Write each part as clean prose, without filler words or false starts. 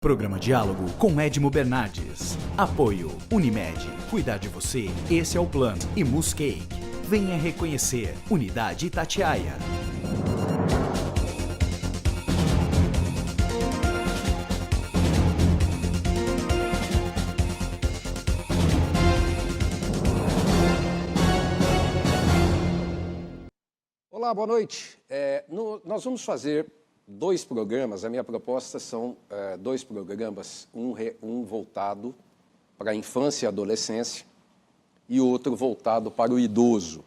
Programa Diálogo com Edmo Bernardes. Apoio Unimed. Cuidar de você, esse é o plano. E Muscake. Venha reconhecer. Unidade Itatiaia. Olá, boa noite. Nós vamos fazer dois programas. A minha proposta são dois programas, um voltado para a infância e adolescência e outro voltado para o idoso.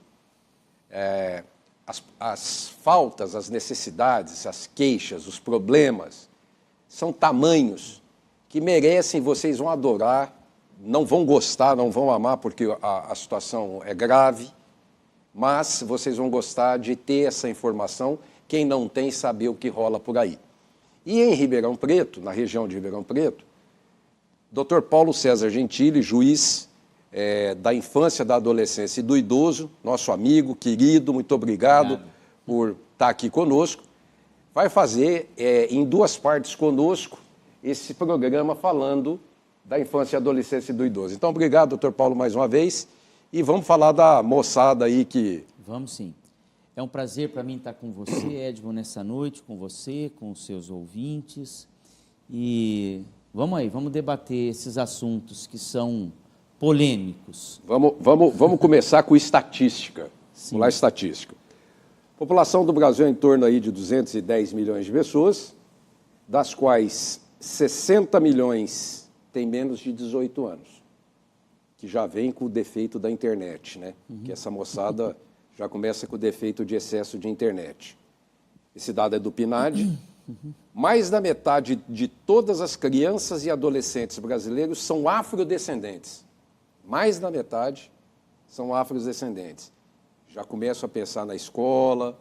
As faltas, as necessidades, as queixas, os problemas são tamanhos que merecem, vocês vão adorar, não vão gostar, não vão amar porque a situação é grave, mas vocês vão gostar de ter essa informação, quem não tem, saber o que rola por aí. E em Ribeirão Preto, na região de Ribeirão Preto, Dr. Paulo César Gentili, juiz da infância, da adolescência e do idoso, nosso amigo, querido, muito obrigado por estar aqui conosco, vai fazer em duas partes conosco esse programa falando da infância, adolescência e do idoso. Então, obrigado, Dr. Paulo, mais uma vez. E vamos falar da moçada aí que... Vamos sim. É um prazer para mim estar com você, Edmo, nessa noite, com você, com os seus ouvintes. E vamos aí, vamos debater esses assuntos que são polêmicos. Vamos começar com estatística. Sim. Vamos lá, estatística. A população do Brasil é em torno aí de 210 milhões de pessoas, das quais 60 milhões têm menos de 18 anos. Que já vem com o defeito da internet, né? Que essa moçada já começa com o defeito de excesso de internet. Esse dado é do PNAD. Mais da metade de todas as crianças e adolescentes brasileiros são afrodescendentes. Mais da metade são afrodescendentes. Já começam a pensar na escola,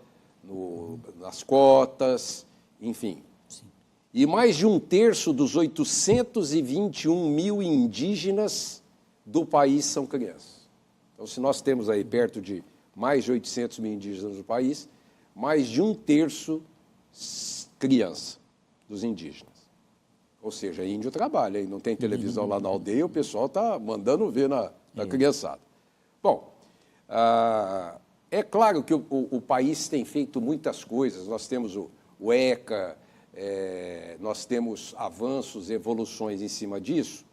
nas cotas, enfim. Sim. E mais de um terço dos 821 mil indígenas do país são crianças. Então, se nós temos aí perto de mais de 800 mil indígenas no país, mais de um terço criança dos indígenas. Ou seja, índio trabalha, hein? Não tem televisão lá na aldeia, o pessoal está mandando ver na criançada. Bom, é claro que o país tem feito muitas coisas, nós temos o ECA, nós temos avanços, evoluções em cima disso,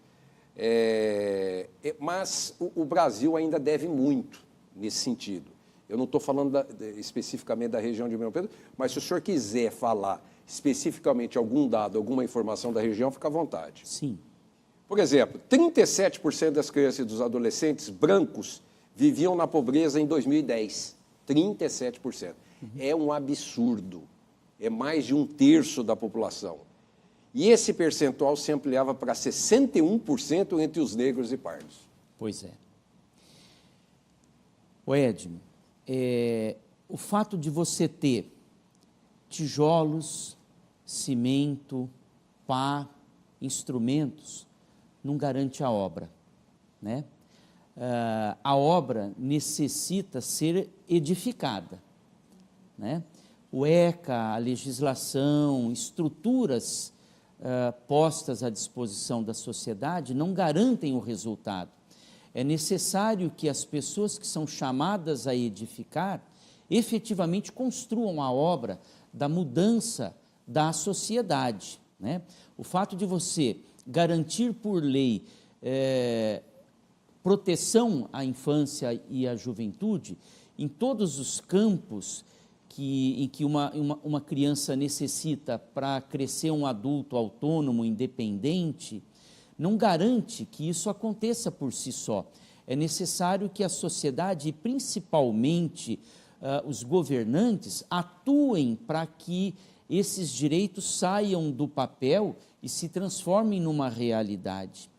mas o Brasil ainda deve muito nesse sentido. Eu não estou falando especificamente da região de Ribeirão Preto, mas se o senhor quiser falar especificamente algum dado, alguma informação da região, fica à vontade. Sim. Por exemplo, 37% das crianças e dos adolescentes brancos viviam na pobreza em 2010. 37%. É um absurdo. É mais de um terço da população. E esse percentual se ampliava para 61% entre os negros e pardos. Pois é. O Edmo, o fato de você ter tijolos, cimento, pá, instrumentos, não garante a obra, né? A obra necessita ser edificada, né? O ECA, a legislação, estruturas postas à disposição da sociedade não garantem o resultado. É necessário que as pessoas que são chamadas a edificar efetivamente construam a obra da mudança da sociedade, né? O fato de você garantir por lei proteção à infância e à juventude em todos os campos em que uma criança necessita para crescer um adulto autônomo, independente, não garante que isso aconteça por si só. É necessário que a sociedade, e principalmente os governantes, atuem para que esses direitos saiam do papel e se transformem numa realidade.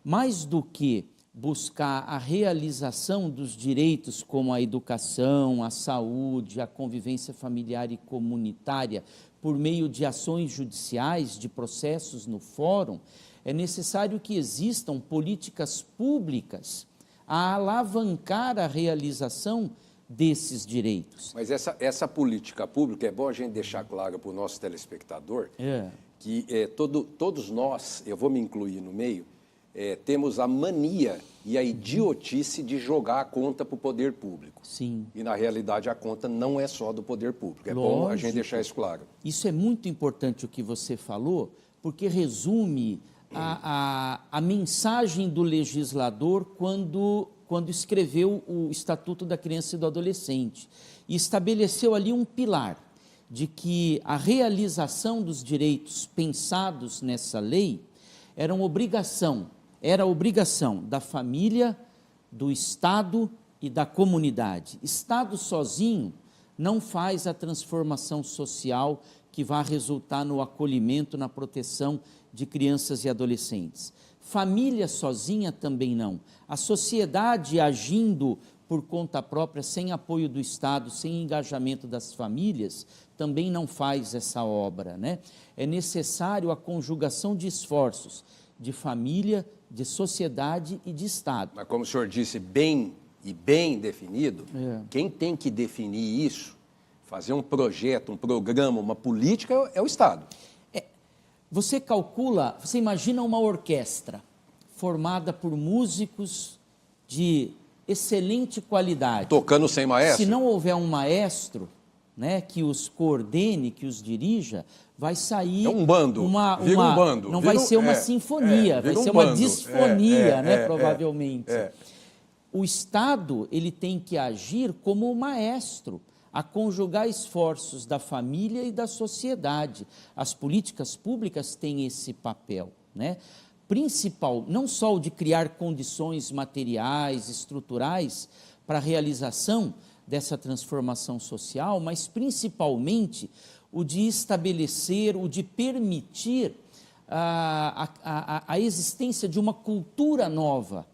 Mais do que buscar a realização dos direitos como a educação, a saúde, a convivência familiar e comunitária, por meio de ações judiciais, de processos no fórum, é necessário que existam políticas públicas a alavancar a realização desses direitos. Mas essa política pública, é bom a gente deixar claro para o nosso telespectador, que todos nós, eu vou me incluir no meio, temos a mania e a idiotice de jogar a conta para o poder público. Sim. E, na realidade, a conta não é só do poder público. É bom a gente deixar isso claro. Isso é muito importante o que você falou, porque resume a mensagem do legislador quando escreveu o Estatuto da Criança e do Adolescente. E estabeleceu ali um pilar de que a realização dos direitos pensados nessa lei era obrigação da família, do Estado e da comunidade. Estado sozinho não faz a transformação social que vai resultar no acolhimento, na proteção de crianças e adolescentes. Família sozinha também não. A sociedade agindo por conta própria, sem apoio do Estado, sem engajamento das famílias, também não faz essa obra, né? É necessário a conjugação de esforços de família, de sociedade e de Estado. Mas como o senhor disse, bem definido, quem tem que definir isso, fazer um projeto, um programa, uma política, é o Estado. Você calcula, você imagina uma orquestra formada por músicos de excelente qualidade. Tocando sem maestro? Se não houver um maestro, né, que os coordene, que os dirija, vai sair... É um bando, vira um bando. Não vai ser uma sinfonia, vai ser uma disfonia, né, provavelmente. O Estado, ele tem que agir como o maestro, a conjugar esforços da família e da sociedade. As políticas públicas têm esse papel, né? Principal, não só o de criar condições materiais, estruturais para a realização dessa transformação social, mas principalmente o de estabelecer, o de permitir a existência de uma cultura nova,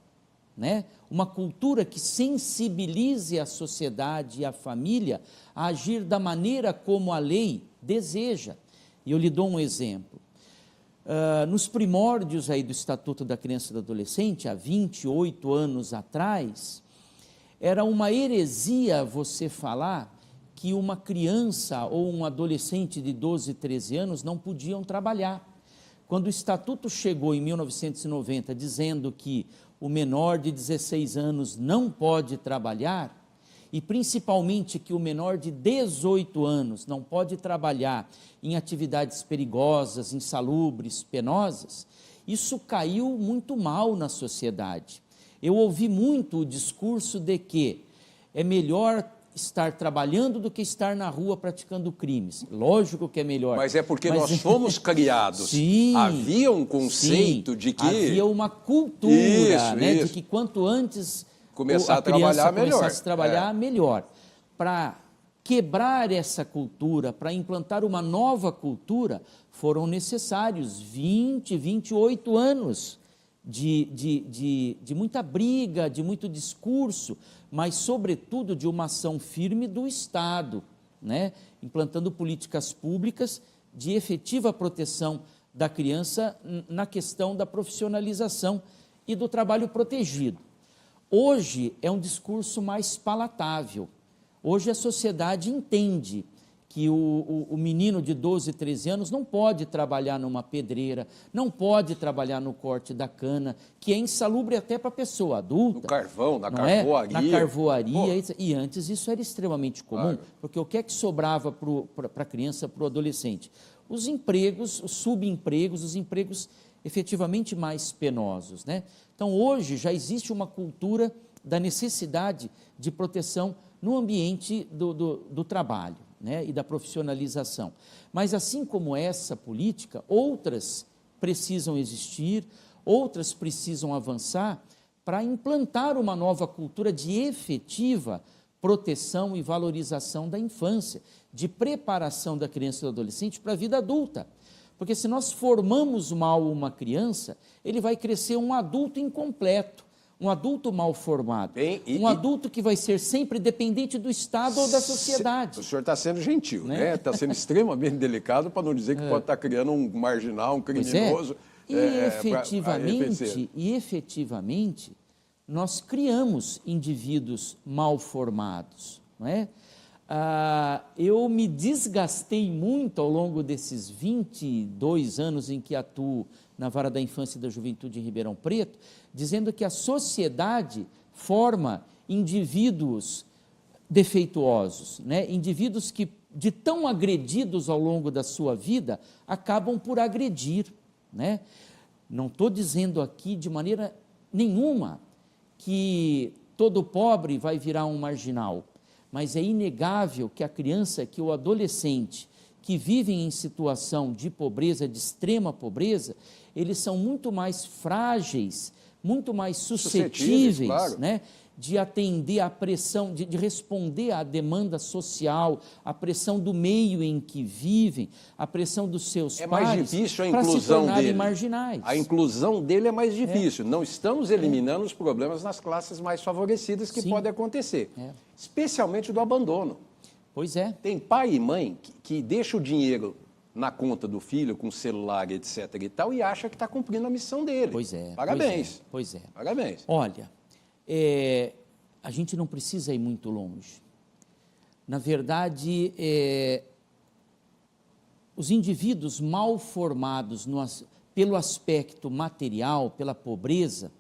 né? Uma cultura que sensibilize a sociedade e a família a agir da maneira como a lei deseja. E eu lhe dou um exemplo. Nos primórdios aí do Estatuto da Criança e do Adolescente, há 28 anos atrás, era uma heresia você falar que uma criança ou um adolescente de 12, 13 anos não podiam trabalhar. Quando o Estatuto chegou em 1990 dizendo que o menor de 16 anos não pode trabalhar, e principalmente que o menor de 18 anos não pode trabalhar em atividades perigosas, insalubres, penosas, isso caiu muito mal na sociedade. Eu ouvi muito o discurso de que é melhor estar trabalhando do que estar na rua praticando crimes. Lógico que é melhor. Mas é porque nós fomos criados. Sim, havia um conceito de que... havia uma cultura, de que quanto antes começar a trabalhar, começasse a trabalhar, melhor. Para quebrar essa cultura, para implantar uma nova cultura, foram necessários 20, 28 anos de muita briga, de muito discurso, mas, sobretudo, de uma ação firme do Estado, né? Implantando políticas públicas de efetiva proteção da criança na questão da profissionalização e do trabalho protegido. Hoje é um discurso mais palatável. Hoje a sociedade entende que o menino de 12, 13 anos não pode trabalhar numa pedreira, não pode trabalhar no corte da cana, que é insalubre até para a pessoa adulta. No carvão, na carvoaria. Na carvoaria, e antes isso era extremamente comum, porque o que é que sobrava para a criança, para o adolescente? Os empregos, os subempregos, os empregos efetivamente mais penosos, né? Então, hoje já existe uma cultura da necessidade de proteção no ambiente do trabalho, né, e da profissionalização. Mas, assim como essa política, outras precisam existir, outras precisam avançar para implantar uma nova cultura de efetiva proteção e valorização da infância, de preparação da criança e do adolescente para a vida adulta. Porque se nós formamos mal uma criança, ele vai crescer um adulto incompleto, um adulto mal formado, um adulto que vai ser sempre dependente do Estado ou da sociedade. O senhor está sendo gentil, né? Está sendo extremamente delicado para não dizer que pode estar criando um marginal, um criminoso. E efetivamente, nós criamos indivíduos mal formados, não é? Eu me desgastei muito ao longo desses 22 anos em que atuo na Vara da Infância e da Juventude em Ribeirão Preto, dizendo que a sociedade forma indivíduos defeituosos, né? Indivíduos que, de tão agredidos ao longo da sua vida, acabam por agredir, né? Não estou dizendo aqui de maneira nenhuma que todo pobre vai virar um marginal, mas é inegável que a criança, que o adolescente, que vivem em situação de pobreza, de extrema pobreza, eles são muito mais frágeis, muito mais suscetíveis, claro, né, de atender à pressão, de responder à demanda social, à pressão do meio em que vivem, à pressão dos seus pares. É mais difícil a inclusão dele. Para se tornarem marginais. A inclusão dele é mais difícil. Não estamos eliminando os problemas nas classes mais favorecidas que podem acontecer. Especialmente do abandono. Pois é. Tem pai e mãe que deixa o dinheiro na conta do filho, com celular, etc. e tal, e acha que está cumprindo a missão dele. Pois é. Parabéns. Pois é. Parabéns. Olha, a gente não precisa ir muito longe. Na verdade, os indivíduos mal formados pelo aspecto material, pela pobreza,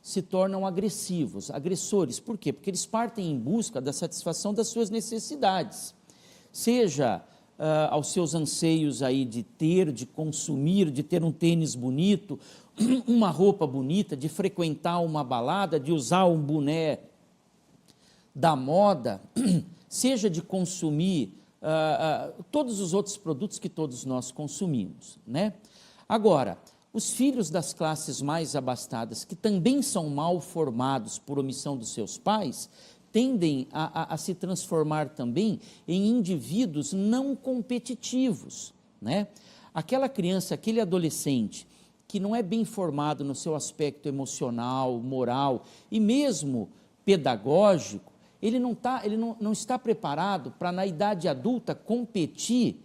se tornam agressivos, agressores. Por quê? Porque eles partem em busca da satisfação das suas necessidades, seja aos seus anseios aí de ter, de consumir, de ter um tênis bonito, uma roupa bonita, de frequentar uma balada, de usar um boné da moda, seja de consumir todos os outros produtos que todos nós consumimos, né? Agora, os filhos das classes mais abastadas, que também são mal formados por omissão dos seus pais, tendem a se transformar também em indivíduos não competitivos, né? Aquela criança, aquele adolescente que não é bem formado no seu aspecto emocional, moral e mesmo pedagógico, ele não está preparado para, na idade adulta, competir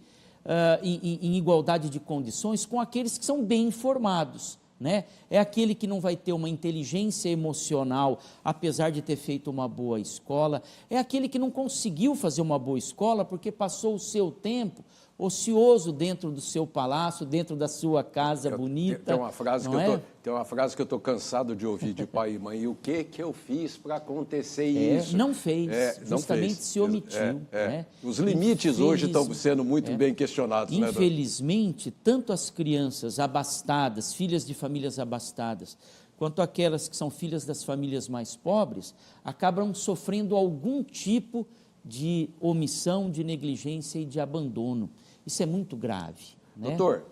em igualdade de condições com aqueles que são bem formados, né? É aquele que não vai ter uma inteligência emocional, apesar de ter feito uma boa escola, é aquele que não conseguiu fazer uma boa escola porque passou o seu tempo ocioso dentro do seu palácio, dentro da sua casa bonita. Tem uma frase que eu estou cansado de ouvir de pai e mãe: e o que eu fiz para acontecer isso? Não fez, justamente se omitiu. Né? Os limites hoje estão sendo muito bem questionados. Infelizmente, tanto as crianças abastadas, filhas de famílias abastadas, quanto aquelas que são filhas das famílias mais pobres, acabam sofrendo algum tipo de omissão, de negligência e de abandono. Isso é muito grave, né? Doutor,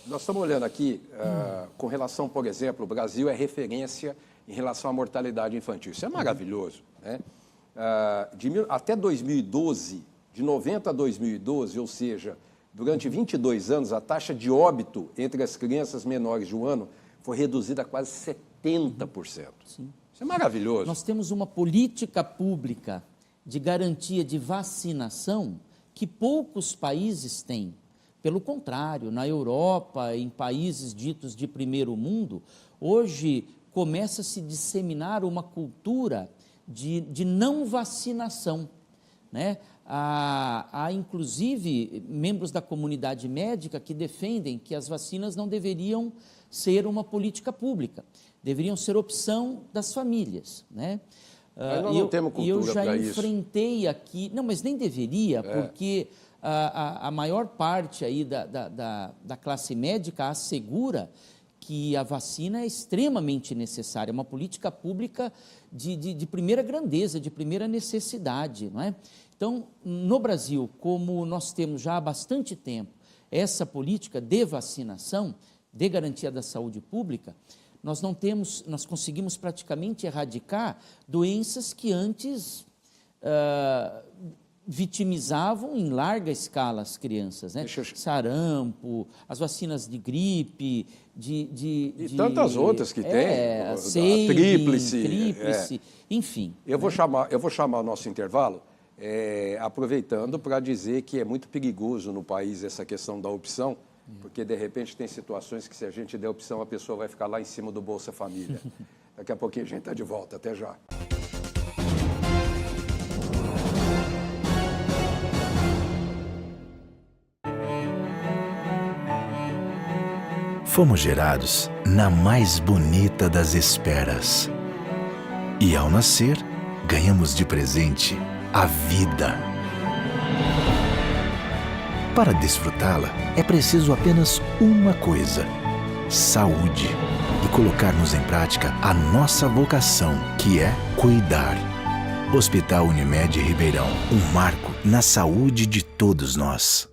nós estamos olhando aqui, com relação, por exemplo, o Brasil é referência em relação à mortalidade infantil. Isso é maravilhoso, né? Até 2012, de 90 a 2012, ou seja, durante 22 anos, a taxa de óbito entre as crianças menores de 1 ano foi reduzida a quase 70%. Sim. Isso é maravilhoso. Nós temos uma política pública de garantia de vacinação que poucos países têm. Pelo contrário, na Europa, em países ditos de primeiro mundo, hoje começa a se disseminar uma cultura de não vacinação, né? Há inclusive membros da comunidade médica que defendem que as vacinas não deveriam ser uma política pública, deveriam ser opção das famílias, né? Nós não temos cultura para isso. Eu já enfrentei aqui, não, mas nem deveria, porque a maior parte aí da classe médica assegura que a vacina é extremamente necessária, é uma política pública de primeira grandeza, de primeira necessidade, não é? Então, no Brasil, como nós temos já há bastante tempo essa política de vacinação, de garantia da saúde pública, nós conseguimos praticamente erradicar doenças que antes vitimizavam em larga escala as crianças, né? Sarampo, as vacinas de gripe, e tantas outras que tem, a tríplice, enfim. Eu vou chamar o nosso intervalo, aproveitando para dizer que é muito perigoso no país essa questão da opção, porque, de repente, tem situações que, se a gente der opção, a pessoa vai ficar lá em cima do Bolsa Família. Daqui a pouquinho a gente está de volta. Até já. Fomos gerados na mais bonita das esperas. E ao nascer, ganhamos de presente a vida. Para desfrutá-la, é preciso apenas uma coisa: saúde. E colocarmos em prática a nossa vocação, que é cuidar. Hospital Unimed Ribeirão, um marco na saúde de todos nós.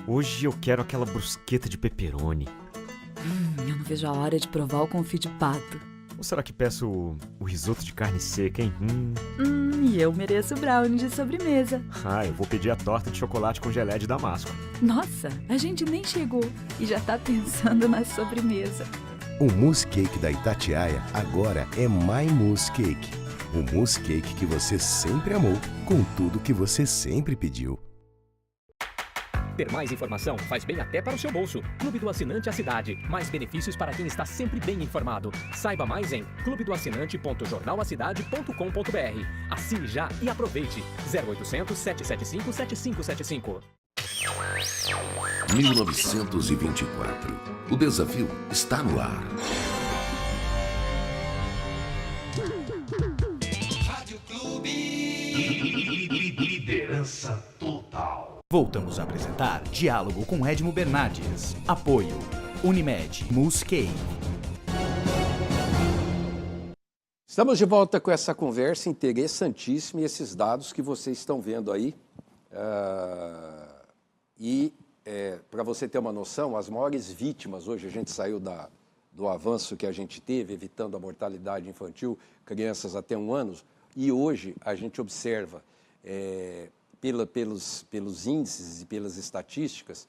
Hoje eu quero aquela brusqueta de pepperoni. Eu não vejo a hora de provar o confit de pato. Ou será que peço o risoto de carne seca, hein? E eu mereço o brownie de sobremesa. Eu vou pedir a torta de chocolate com geleia de damasco. Nossa, a gente nem chegou e já tá pensando na sobremesa. O mousse cake da Itatiaia agora é My Mousse Cake. O mousse cake que você sempre amou, com tudo que você sempre pediu. Ter mais informação faz bem até para o seu bolso. Clube do Assinante A Cidade. Mais benefícios para quem está sempre bem informado. Saiba mais em clubedoassinante.jornalacidade.com.br. Assine já e aproveite. 0800 775 7575. 1924. O desafio está no ar. Rádio Clube. Liderança total. Voltamos a apresentar Diálogo com Edmo Bernardes. Apoio Unimed, Mousse Cake. Estamos de volta com essa conversa interessantíssima e esses dados que vocês estão vendo aí. Para você ter uma noção, as maiores vítimas, hoje a gente saiu do avanço que a gente teve, evitando a mortalidade infantil, crianças até 1 ano, e hoje a gente observa, pelos índices e pelas estatísticas,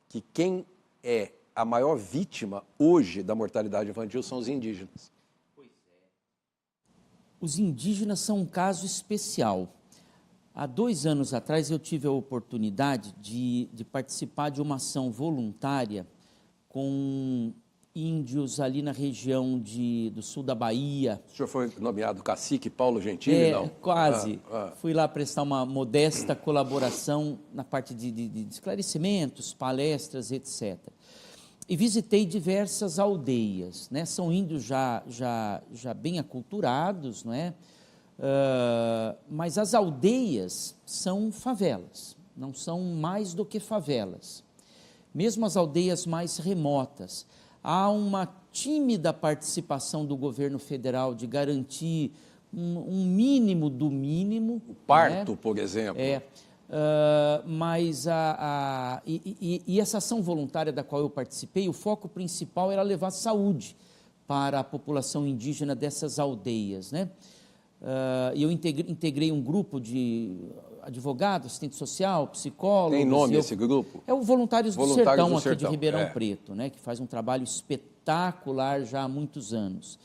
que quem é a maior vítima hoje da mortalidade infantil são os indígenas. Pois é. Os indígenas são um caso especial. Há 2 anos atrás eu tive a oportunidade de participar de uma ação voluntária com índios ali na região do sul da Bahia. O senhor foi nomeado cacique Paulo Gentili, não? Quase. Fui lá prestar uma modesta colaboração na parte de esclarecimentos, palestras, etc. E visitei diversas aldeias, né? São índios já bem aculturados, não é? Mas as aldeias são favelas, não são mais do que favelas. Mesmo as aldeias mais remotas, há uma tímida participação do governo federal de garantir um mínimo do mínimo. O parto, né? Por exemplo. Mas essa ação voluntária da qual eu participei, o foco principal era levar saúde para a população indígena dessas aldeias, né? Eu integrei um grupo de advogados, assistente social, psicólogos. Tem nome esse grupo? É o Voluntários do Sertão, aqui de Ribeirão Preto, né, que faz um trabalho espetacular já há muitos anos.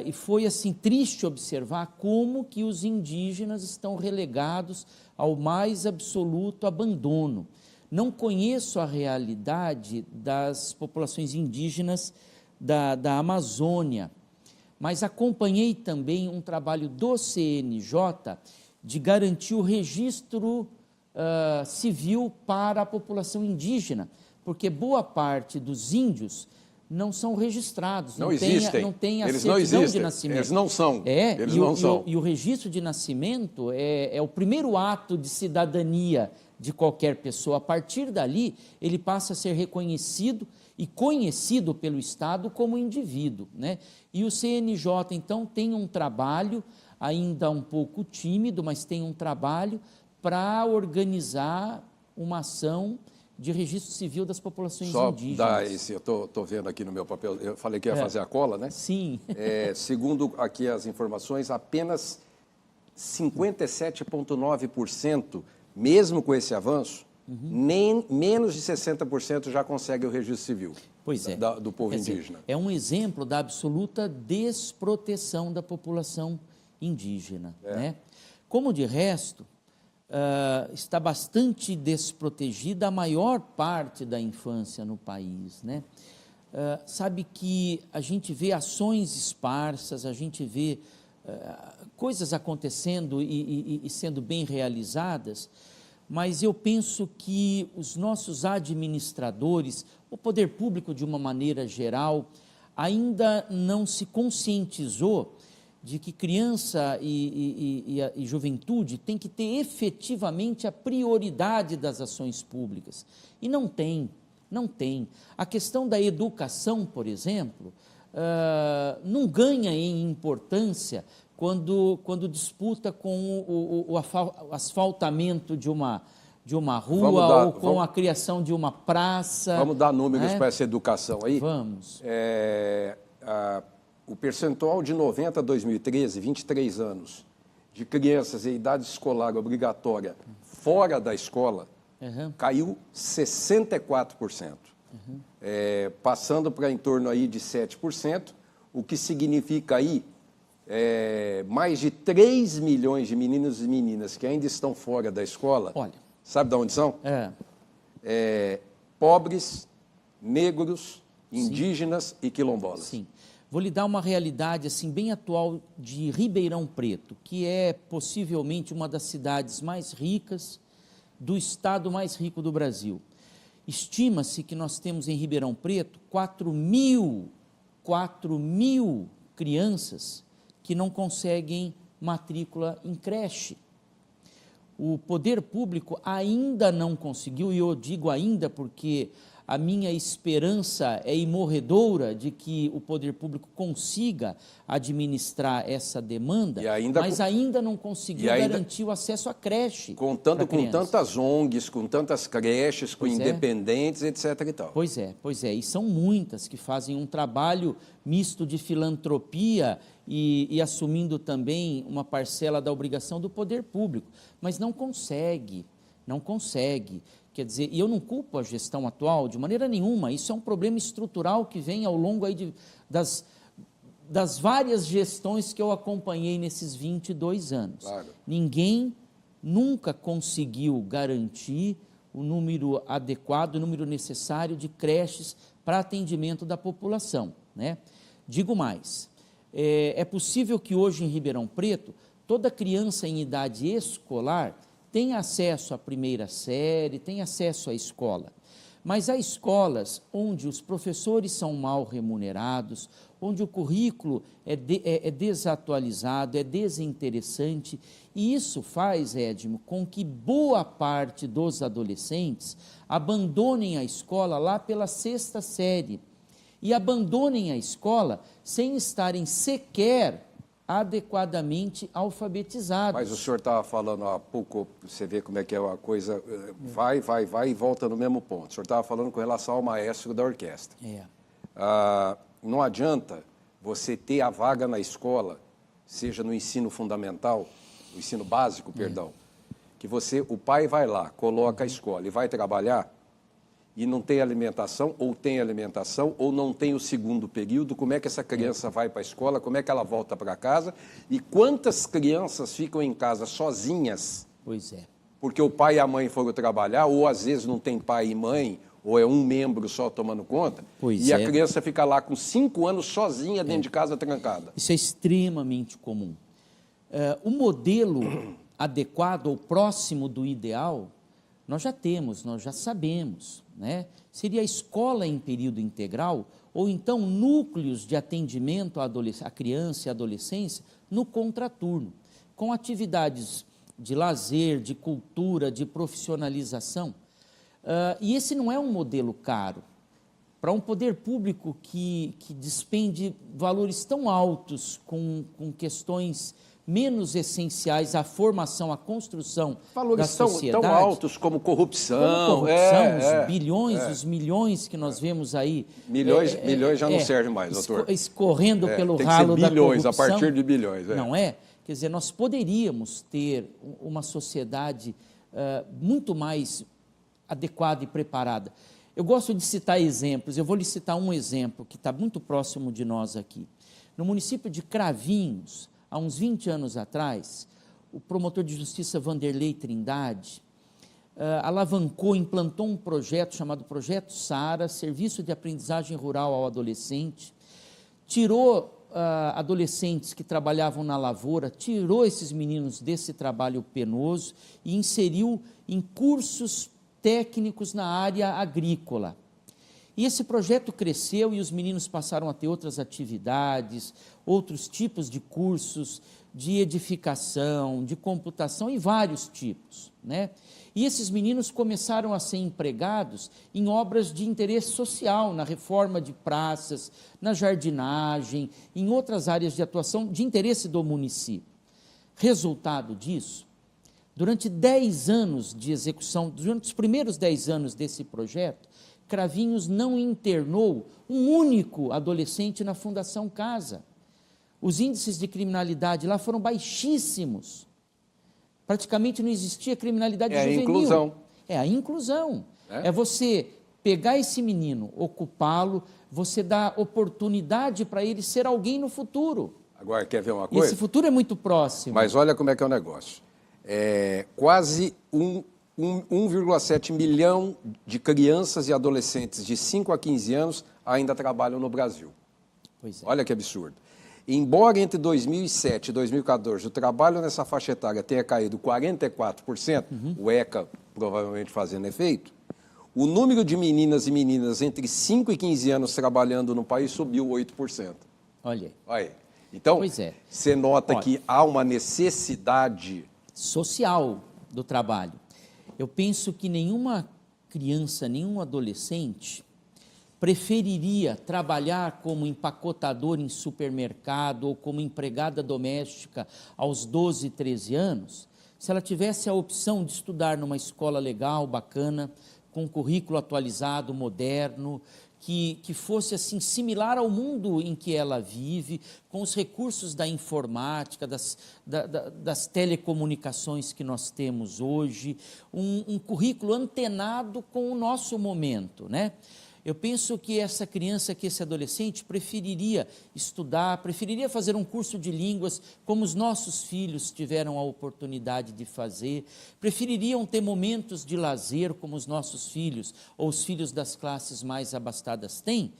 E foi assim triste observar como que os indígenas estão relegados ao mais absoluto abandono. Não conheço a realidade das populações indígenas da Amazônia, mas acompanhei também um trabalho do CNJ de garantir o registro civil para a população indígena, porque boa parte dos índios não são registrados, não tem a certidão de nascimento. Eles não são. E o registro de nascimento é o primeiro ato de cidadania de qualquer pessoa. A partir dali, ele passa a ser reconhecido e conhecido pelo Estado como indivíduo, né? E o CNJ, então, tem um trabalho, ainda um pouco tímido, mas tem um trabalho para organizar uma ação de registro civil das populações indígenas. Eu estou vendo aqui no meu papel, eu falei que ia fazer a cola, né? Sim. Segundo aqui as informações, apenas 57,9%, mesmo com esse avanço, nem menos de 60% já consegue o registro civil do povo indígena. É um exemplo da absoluta desproteção da população indígena, né? Como de resto, está bastante desprotegida a maior parte da infância no país, né? Sabe que a gente vê ações esparsas, a gente vê coisas acontecendo e sendo bem realizadas, mas eu penso que os nossos administradores, o poder público de uma maneira geral, ainda não se conscientizou de que criança e juventude tem que ter efetivamente a prioridade das ações públicas. E não tem. A questão da educação, por exemplo, não ganha em importância quando disputa com o asfaltamento de uma rua ou com a criação de uma praça. Vamos dar números para essa educação aí? Vamos. O percentual de 90 a 2013, 23 anos, de crianças em idade escolar obrigatória fora da escola, caiu 64%. Passando para em torno aí de 7%, o que significa aí mais de 3 milhões de meninos e meninas que ainda estão fora da escola. Olha. Sabe de onde são? Pobres, negros, indígenas e quilombolas. Sim. Vou lhe dar uma realidade assim bem atual de Ribeirão Preto, que é possivelmente uma das cidades mais ricas do estado mais rico do Brasil. Estima-se que nós temos em Ribeirão Preto 4 mil crianças que não conseguem matrícula em creche. O poder público ainda não conseguiu, e eu digo ainda porque a minha esperança é imorredoura de que o poder público consiga administrar essa demanda, mas ainda não conseguiu garantir o acesso à creche. Contando com tantas ONGs, com tantas creches, com independentes, etc. e tal. Pois é, e são muitas que fazem um trabalho misto de filantropia e assumindo também uma parcela da obrigação do poder público, mas não consegue. Quer dizer, e eu não culpo a gestão atual de maneira nenhuma, isso é um problema estrutural que vem ao longo aí das várias gestões que eu acompanhei nesses 22 anos. Claro. Ninguém nunca conseguiu garantir o número adequado, o número necessário de creches para atendimento da população, né? Digo mais, é possível que hoje em Ribeirão Preto, toda criança em idade escolar tem acesso à primeira série, tem acesso à escola. Mas há escolas onde os professores são mal remunerados, onde o currículo é desatualizado, é desinteressante, e isso faz, Edmo, com que boa parte dos adolescentes abandonem a escola lá pela 6ª série, e abandonem a escola sem estarem sequer adequadamente alfabetizados. Mas o senhor estava falando há pouco, você vê como é que é uma coisa, vai e volta no mesmo ponto. O senhor estava falando com relação ao maestro da orquestra. Não adianta você ter a vaga na escola, seja no ensino fundamental, no ensino básico, perdão, que o pai vai lá, coloca a escola e vai trabalhar, e não tem alimentação, ou tem alimentação, ou não tem o segundo período, como é que essa criança vai para a escola, como é que ela volta para casa, e quantas crianças ficam em casa sozinhas? Pois é. Porque o pai e a mãe foram trabalhar, ou às vezes não tem pai e mãe, ou é um membro só tomando conta, a criança fica lá com 5 anos sozinha dentro de casa trancada. Isso é extremamente comum. O modelo adequado ou próximo do ideal, nós já temos, nós já sabemos, né? Seria a escola em período integral ou então núcleos de atendimento à criança e adolescência no contraturno, com atividades de lazer, de cultura, de profissionalização. E esse não é um modelo caro. Para um poder público que despende valores tão altos com questões menos essenciais à formação, à construção da sociedade. Valores tão altos como corrupção. Os bilhões, os milhões que nós vemos aí. Milhões já não servem mais, doutor. Escorrendo pelo ralo da corrupção. Bilhões, a partir de bilhões. Não é? Quer dizer, nós poderíamos ter uma sociedade muito mais adequada e preparada. Eu gosto de citar exemplos, eu vou lhe citar um exemplo que está muito próximo de nós aqui. No município de Cravinhos, há uns 20 anos atrás, o promotor de justiça Vanderlei Trindade alavancou, implantou um projeto chamado Projeto SARA, Serviço de Aprendizagem Rural ao Adolescente, tirou adolescentes que trabalhavam na lavoura, tirou esses meninos desse trabalho penoso e inseriu em cursos técnicos na área agrícola. E esse projeto cresceu e os meninos passaram a ter outras atividades, outros tipos de cursos de edificação, de computação e vários tipos, né? E esses meninos começaram a ser empregados em obras de interesse social, na reforma de praças, na jardinagem, em outras áreas de atuação de interesse do município. Resultado disso, durante 10 anos de execução, durante os primeiros 10 anos desse projeto, Cravinhos não internou um único adolescente na Fundação Casa. Os índices de criminalidade lá foram baixíssimos. Praticamente não existia criminalidade juvenil. É a inclusão. É a inclusão. É você pegar esse menino, ocupá-lo, você dá oportunidade para ele ser alguém no futuro. Agora, quer ver uma coisa? Esse futuro é muito próximo. Mas olha como é que é o negócio. Quase 1,7 milhão de crianças e adolescentes de 5 a 15 anos ainda trabalham no Brasil. Pois é. Olha que absurdo. Embora entre 2007 e 2014 o trabalho nessa faixa etária tenha caído 44%, o ECA provavelmente fazendo efeito, o número de meninas e meninas entre 5 e 15 anos trabalhando no país subiu 8%. Olha aí. Olha aí. Então, você nota que há uma necessidade social do trabalho. Eu penso que nenhuma criança, nenhum adolescente preferiria trabalhar como empacotador em supermercado ou como empregada doméstica aos 12, 13 anos, se ela tivesse a opção de estudar numa escola legal, bacana, com um currículo atualizado, moderno, que fosse assim similar ao mundo em que ela vive, com os recursos da informática, das telecomunicações que nós temos hoje, um currículo antenado com o nosso momento, né? Eu penso que essa criança, que esse adolescente preferiria estudar, preferiria fazer um curso de línguas, como os nossos filhos tiveram a oportunidade de fazer, prefeririam ter momentos de lazer, como os nossos filhos, ou os filhos das classes mais abastadas têm,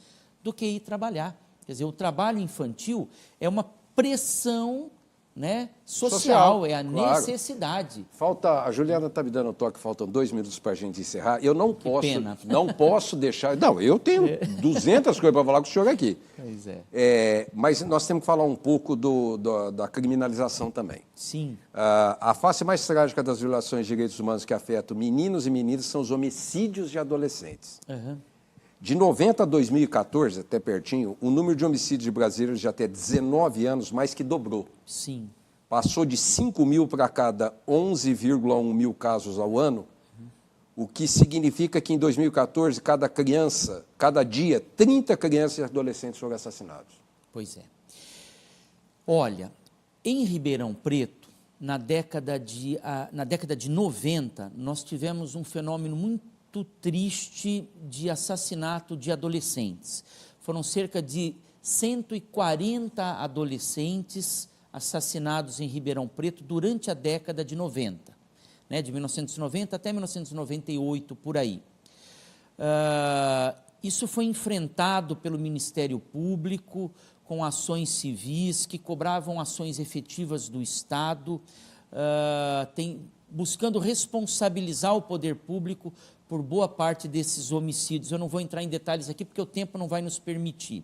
do que ir trabalhar. Quer dizer, o trabalho infantil é uma pressão, né, social, é a necessidade. A Juliana está me dando um toque, faltam 2 minutos para a gente encerrar. Eu não posso deixar... Não, eu tenho 200 coisas para falar com o senhor aqui. Pois é. Mas nós temos que falar um pouco da criminalização também. Sim. A face mais trágica das violações de direitos humanos que afetam meninos e meninas são os homicídios de adolescentes. De 90 a 2014, até pertinho, o número de homicídios de brasileiros de até 19 anos mais que dobrou. Sim. Passou de 5 mil para cada 11,1 mil casos ao ano, o que significa que em 2014, cada dia, 30 crianças e adolescentes foram assassinados. Pois é. Olha, em Ribeirão Preto, na década de 90, nós tivemos um fenômeno muito triste de assassinato de adolescentes. Foram cerca de 140 adolescentes assassinados em Ribeirão Preto durante a década de 90, né, de 1990 até 1998, por aí. Isso foi enfrentado pelo Ministério Público com ações civis que cobravam ações efetivas do Estado, buscando responsabilizar o poder público por boa parte desses homicídios. Eu não vou entrar em detalhes aqui porque o tempo não vai nos permitir.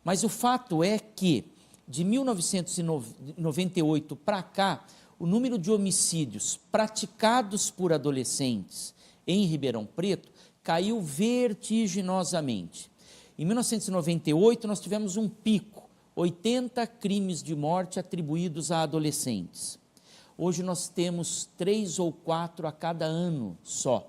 Mas o fato é que, de 1998 para cá, o número de homicídios praticados por adolescentes em Ribeirão Preto caiu vertiginosamente. Em 1998, nós tivemos um pico, 80 crimes de morte atribuídos a adolescentes. Hoje nós temos 3 ou 4 a cada ano só.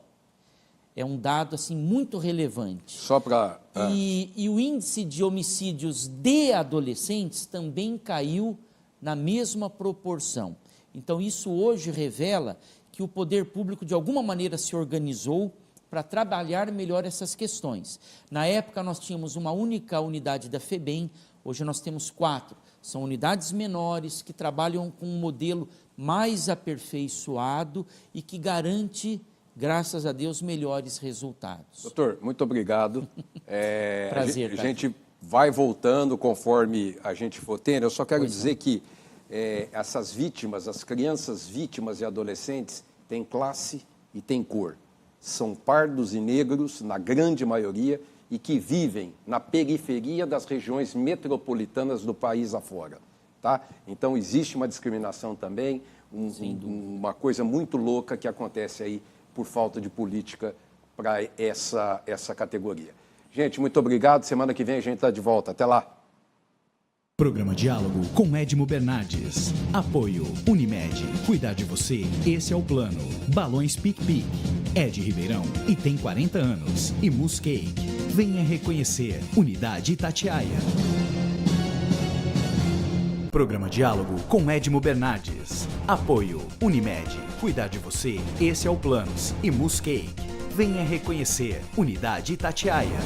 É um dado assim muito relevante. Só para... E o índice de homicídios de adolescentes também caiu na mesma proporção. Então isso hoje revela que o poder público de alguma maneira se organizou para trabalhar melhor essas questões. Na época nós tínhamos uma única unidade da FEBEM, hoje nós temos 4. São unidades menores que trabalham com um modelo mais aperfeiçoado e que garante, graças a Deus, melhores resultados. Doutor, muito obrigado. Prazer, a gente vai voltando conforme a gente for tendo. Eu só quero dizer que essas vítimas, as crianças vítimas e adolescentes, têm classe e têm cor. São pardos e negros, na grande maioria, e que vivem na periferia das regiões metropolitanas do país afora. Tá? Então, existe uma discriminação também, uma coisa muito louca que acontece aí por falta de política para essa categoria. Gente, muito obrigado. Semana que vem a gente está de volta. Até lá. Programa Diálogo com Edmo Bernardes. Apoio Unimed. Cuidar de você, esse é o plano. Balões Pic Pic. Ed Ribeirão e tem 40 anos. E Mousse Cake. Venha reconhecer. Unidade Itatiaia. Programa Diálogo com Edmo Bernardes. Apoio Unimed. Cuidar de você, esse é o Planos. E Mousse Cake. Venha reconhecer. Unidade Itatiaia.